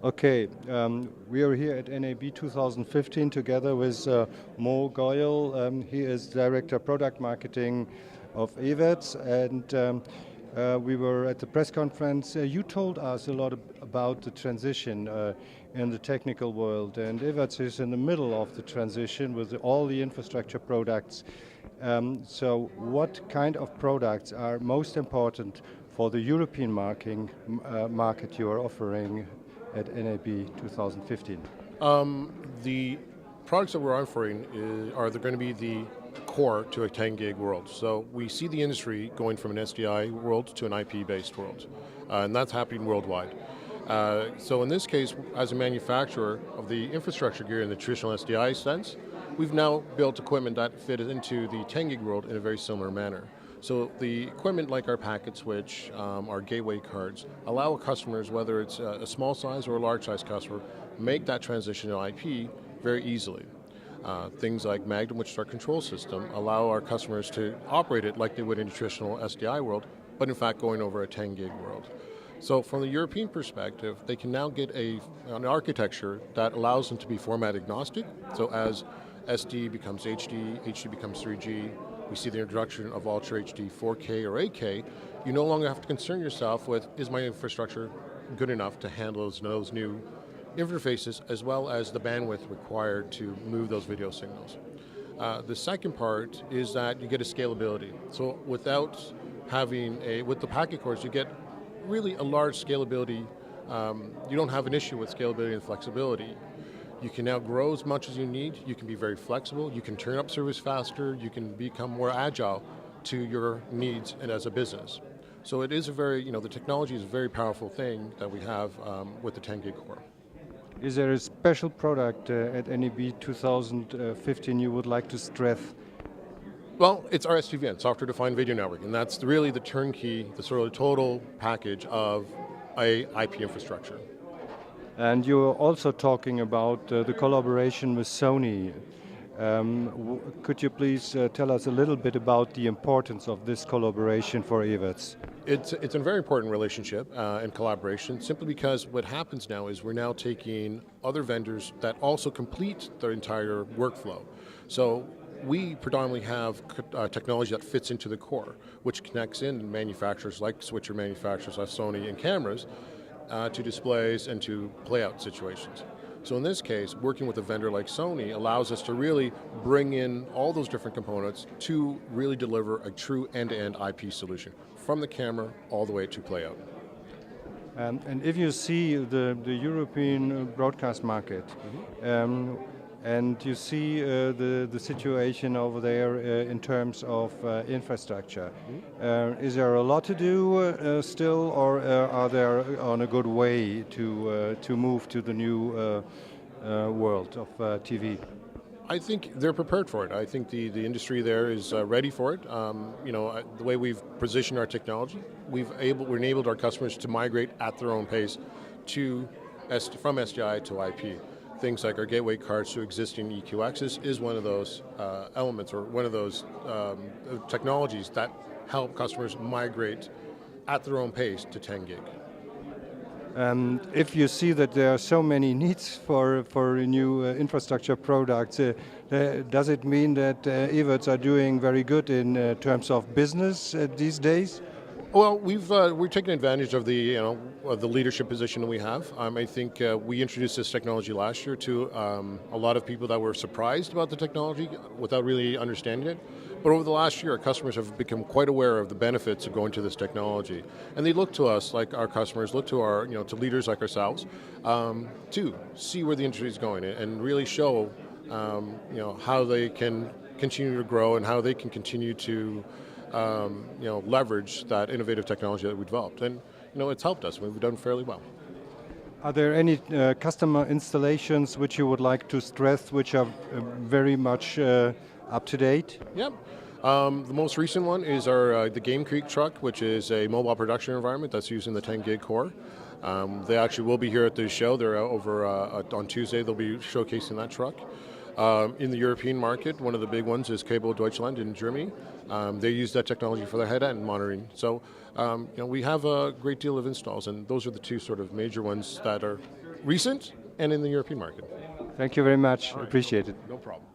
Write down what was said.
Okay, we are here at NAB 2015 together with Goyal. He is Director Product Marketing of Evertz, and we were at the press conference. You told us a lot about the transition in the technical world, and Evertz is in the middle of the transition with all the infrastructure products. So what kind of products are most important for the European market you are offering at NAB 2015? The products that we're offering are going to be the core to a 10 gig world. So we see the industry going from an SDI world to an IP-based world, and that's happening worldwide. So in this case, as a manufacturer of the infrastructure gear in the traditional SDI sense, we've now built equipment that fit into the 10 gig world in a very similar manner. So the equipment like our packet switch, our gateway cards, allow customers, whether it's a small size or a large size customer, make that transition to IP very easily. Things like Magnum, which is our control system, allow our customers to operate it like they would in a traditional SDI world, but in fact going over a 10 gig world. So from the European perspective, they can now get an architecture that allows them to be format agnostic. So as SD becomes HD, HD becomes 3G, we see the introduction of Ultra HD 4K or 8K, you no longer have to concern yourself with, is my infrastructure good enough to handle those new interfaces as well as the bandwidth required to move those video signals. The second part is that you get a scalability. So with the packet cores, you get really a large scalability. You don't have an issue with scalability and flexibility. You can now grow as much as you need. You can be very flexible. You can turn up service faster. You can become more agile to your needs and as a business. So it is the technology is a very powerful thing that we have with the 10 gig core. Is there a special product at NAB 2015 you would like to stress? Well, it's our SDVN, Software Defined Video Network, and that's really the turnkey, the sort of total package of a IP infrastructure. And you're also talking about the collaboration with Sony. Could you please tell us a little bit about the importance of this collaboration for Evertz? It's a very important relationship and collaboration, simply because what happens now is we're now taking other vendors that also complete their entire workflow. So we predominantly have technology that fits into the core, which connects in manufacturers like switcher manufacturers like Sony and cameras, to displays and to playout situations. So in this case, working with a vendor like Sony allows us to really bring in all those different components to really deliver a true end-to-end IP solution, from the camera all the way to playout. And if you see the European broadcast market, and you see the situation over there in terms of infrastructure. Is there a lot to do still, or are they on a good way to move to the new world of TV? I think they're prepared for it. I think the industry there is ready for it. The way we've positioned our technology, we've enabled our customers to migrate at their own pace from SDI to IP. Things like our gateway cards to existing EQXs is one of those elements, or one of those technologies that help customers migrate at their own pace to 10 gig. If you see that there are so many needs for new infrastructure products, does it mean that Evertz are doing very good in terms of business these days? Well, we're taking advantage of the leadership position that we have. I think we introduced this technology last year to a lot of people that were surprised about the technology without really understanding it. But over the last year, our customers have become quite aware of the benefits of going to this technology, and they look to us, like our customers look to our to leaders like ourselves, to see where the industry is going and really show how they can continue to grow and how they can continue to leverage that innovative technology that we developed. And it's helped us. We've done fairly well. Are there any customer installations which you would like to stress, which are very much up to date? Yep. The most recent one is the Game Creek truck, which is a mobile production environment that's using the 10 gig core. They actually will be here at the show. They're over on Tuesday. They'll be showcasing that truck. In the European market, one of the big ones is Cable Deutschland in Germany. They use that technology for their head-end monitoring. So we have a great deal of installs, and those are the two sort of major ones that are recent and in the European market. Thank you very much. All right. Appreciate it. No problem.